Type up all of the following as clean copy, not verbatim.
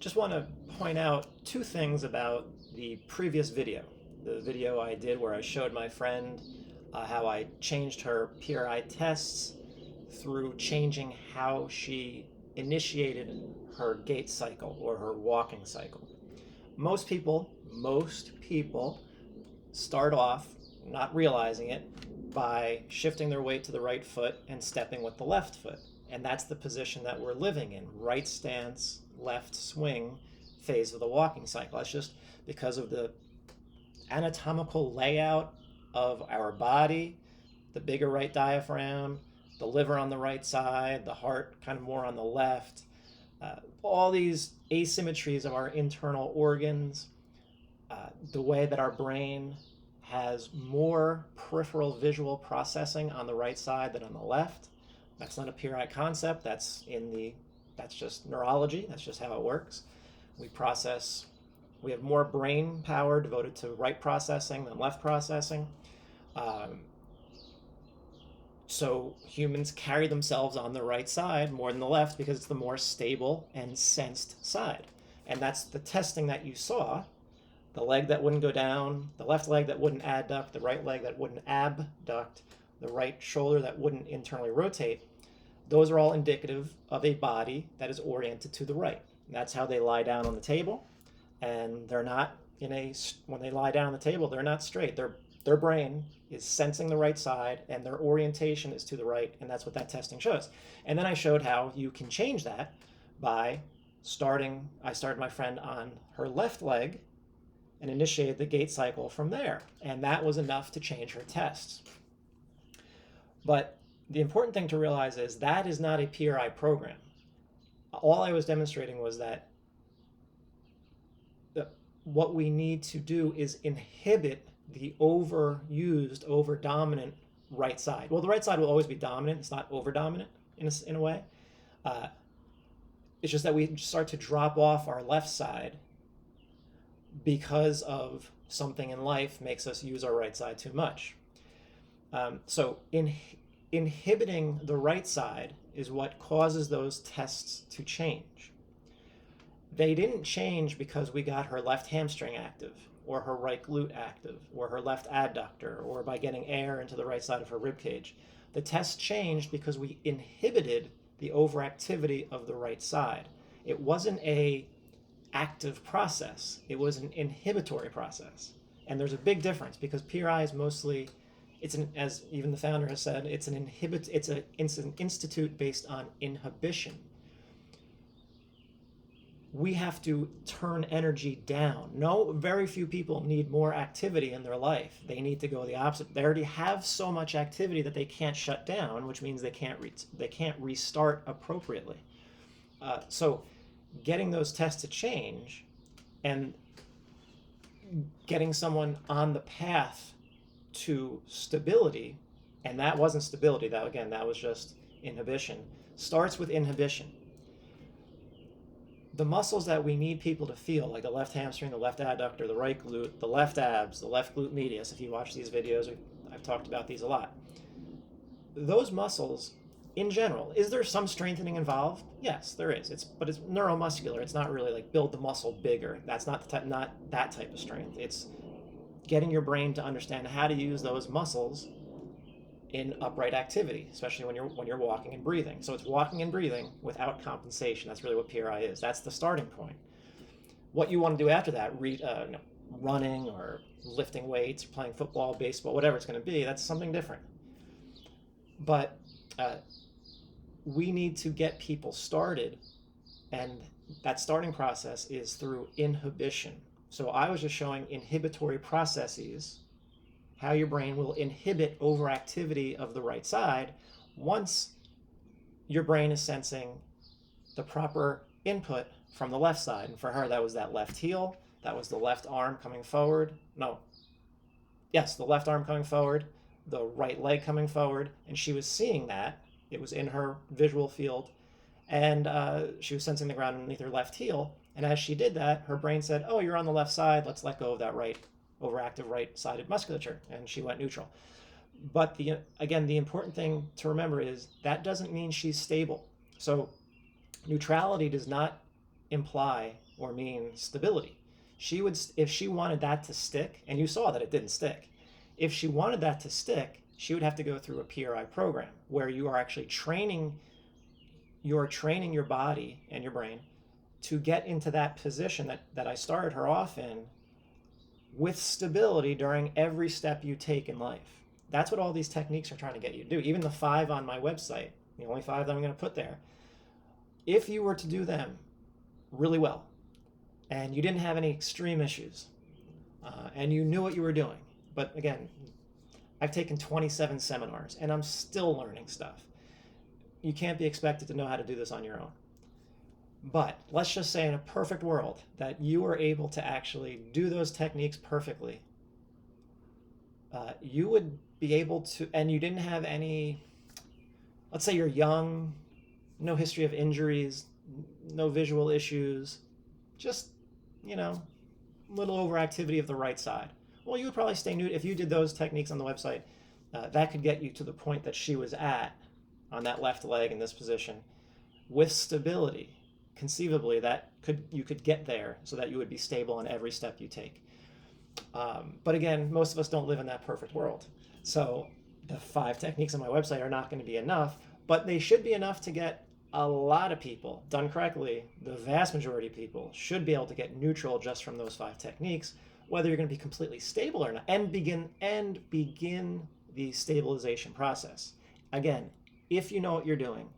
just want to point out two things about the previous video. The video I did where I showed my friend how I changed her PRI tests through changing how she initiated her gait cycle or her walking cycle. Most people start off not realizing it by shifting their weight to the right foot and stepping with the left foot. And that's the position that we're living in, right stance, left swing phase of the walking cycle. That's just because of the anatomical layout of our body, the bigger right diaphragm, the liver on the right side, the heart kind of more on the left, all these asymmetries of our internal organs, the way that our brain has more peripheral visual processing on the right side than on the left. That's not a PRI concept. That's just neurology. That's just how it works. We have more brain power devoted to right processing than left processing. So humans carry themselves on the right side more than the left because it's the more stable and sensed side. And that's the testing that you saw. The leg that wouldn't go down, the left leg that wouldn't adduct, the right leg that wouldn't abduct, the right shoulder that wouldn't internally rotate. Those are all indicative of a body that is oriented to the right. And that's how they lie down on the table. And they're not when they lie down on the table, they're not straight. Their brain is sensing the right side and their orientation is to the right. And that's what that testing shows. And then I showed how you can change that by I started my friend on her left leg and initiated the gait cycle from there. And that was enough to change her tests. But the important thing to realize is that is not a PRI program. All I was demonstrating was that what we need to do is inhibit the overused, over-dominant right side. Well, the right side will always be dominant. It's not over-dominant in a way. It's just that we start to drop off our left side because of something in life makes us use our right side too much. So inhibiting the right side is what causes those tests to change. They didn't change because we got her left hamstring active, or her right glute active, or her left adductor, or by getting air into the right side of her ribcage. The test changed because we inhibited the overactivity of the right side. It wasn't an active process, it was an inhibitory process. And there's a big difference because PRI is mostly, as even the founder has said, it's an institute based on inhibition. We have to turn energy down. Very few people need more activity in their life. They need to go the opposite. They already have so much activity that they can't shut down, which means they can't restart appropriately. So getting those tests to change and getting someone on the path to stability, and that wasn't stability, that was just inhibition, starts with inhibition. The muscles that we need people to feel, like the left hamstring, the left adductor, the right glute, the left abs, the left glute medius, if you watch these videos, I've talked about these a lot. Those muscles, in general, is there some strengthening involved? Yes, there is. But it's neuromuscular. It's not really like build the muscle bigger. That's not that type of strength. It's getting your brain to understand how to use those muscles in upright activity, especially when you're walking and breathing. So it's walking and breathing without compensation. That's really what PRI is. That's the starting point. What you want to do after that, running or lifting weights, playing football, baseball, whatever it's going to be, that's something different. But we need to get people started, and that starting process is through inhibition. So I was just showing inhibitory processes, how your brain will inhibit overactivity of the right side once your brain is sensing the proper input from the left side. And for her, that was that left heel, that was the left arm coming forward. The left arm coming forward, the right leg coming forward, and she was seeing that. It was in her visual field, and she was sensing the ground underneath her left heel. And as she did that, her brain said, oh, you're on the left side, let's let go of that overactive right-sided musculature, and she went neutral. But the important thing to remember is that doesn't mean she's stable. So neutrality does not imply or mean stability. She would, if she wanted that to stick, and you saw that it didn't stick, if she wanted that to stick, she would have to go through a PRI program where you are actually training your body and your brain to get into that position that I started her off in with stability during every step you take in life. That's what all these techniques are trying to get you to do. Even the 5 on my website, the only 5 that I'm going to put there, if you were to do them really well and you didn't have any extreme issues and you knew what you were doing, but again, I've taken 27 seminars and I'm still learning stuff. You can't be expected to know how to do this on your own. But let's just say in a perfect world that you were able to actually do those techniques perfectly, you would be able to, and you didn't have any, let's say you're young, no history of injuries, no visual issues, just, little overactivity of the right side. Well, you would probably stay new if you did those techniques on the website. That could get you to the point that she was at on that left leg in this position with stability. Conceivably, you could get there so that you would be stable on every step you take. But again, most of us don't live in that perfect world. So the 5 techniques on my website are not going to be enough, but they should be enough to get a lot of people, done correctly, the vast majority of people should be able to get neutral just from those 5 techniques, whether you're going to be completely stable or not, and begin the stabilization process. Again, if you know what you're doing,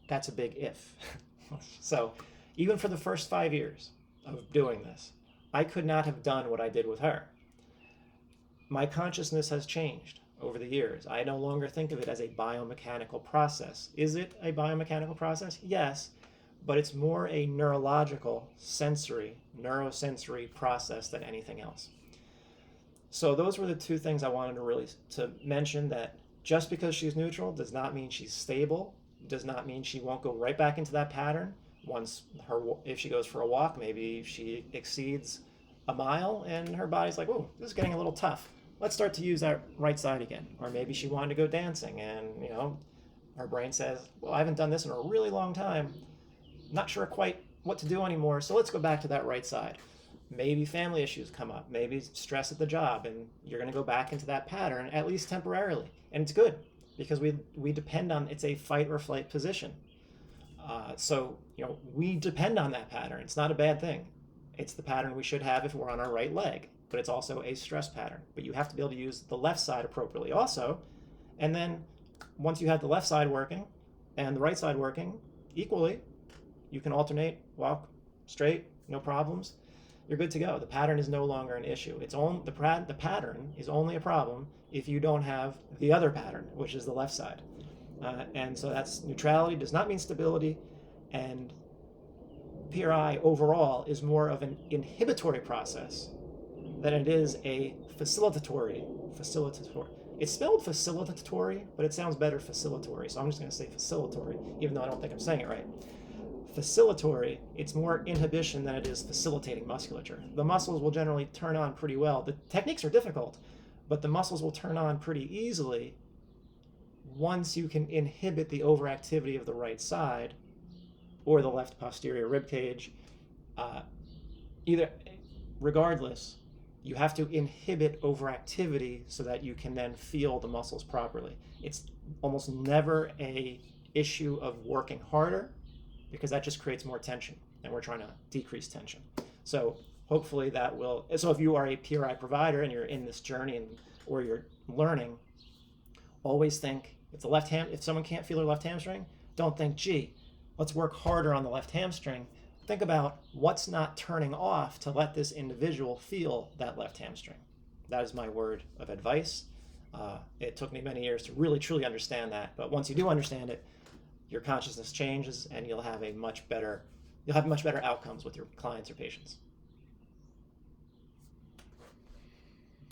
that's a big if. So even for the first 5 years of doing this, I could not have done what I did with her. My consciousness has changed over the years. I no longer think of it as a biomechanical process. Is it a biomechanical process? Yes, but it's more a neurological, neurosensory process than anything else. So those were the 2 things I wanted to mention, that just because she's neutral does not mean she's stable, does not mean she won't go right back into that pattern if she goes for a walk. Maybe she exceeds a mile and her body's like, whoa, this is getting a little tough. Let's start to use that right side again. Or maybe she wanted to go dancing and, her brain says, well, I haven't done this in a really long time. Not sure quite what to do anymore, so let's go back to that right side. Maybe family issues come up, maybe stress at the job, and you're going to go back into that pattern, at least temporarily. And it's good because we depend on, it's a fight or flight position. So we depend on that pattern. It's not a bad thing. It's the pattern we should have if we're on our right leg, but it's also a stress pattern. But you have to be able to use the left side appropriately also. And then once you have the left side working and the right side working equally, you can alternate, walk straight, no problems. You're good to go. The pattern is no longer an issue. The pattern is only a problem if you don't have the other pattern, which is the left side. And so that's neutrality, does not mean stability, and PRI overall is more of an inhibitory process than it is a facilitatory. It's spelled facilitatory, but it sounds better facilitatory, so I'm just going to say facilitatory, even though I don't think I'm saying it right. Facilitatory, it's more inhibition than it is facilitating musculature. The muscles will generally turn on pretty well. The techniques are difficult, but the muscles will turn on pretty easily once you can inhibit the overactivity of the right side or the left posterior ribcage. Regardless, you have to inhibit overactivity so that you can then feel the muscles properly. It's almost never a issue of working harder, because that just creates more tension, and we're trying to decrease tension. So hopefully so if you are a PRI provider and you're in this journey or you're learning, always think, if someone can't feel their left hamstring, don't think, gee, let's work harder on the left hamstring. Think about what's not turning off to let this individual feel that left hamstring. That is my word of advice. It took me many years to really, truly understand that, but once you do understand it, your consciousness changes and you'll have much better outcomes with your clients or patients.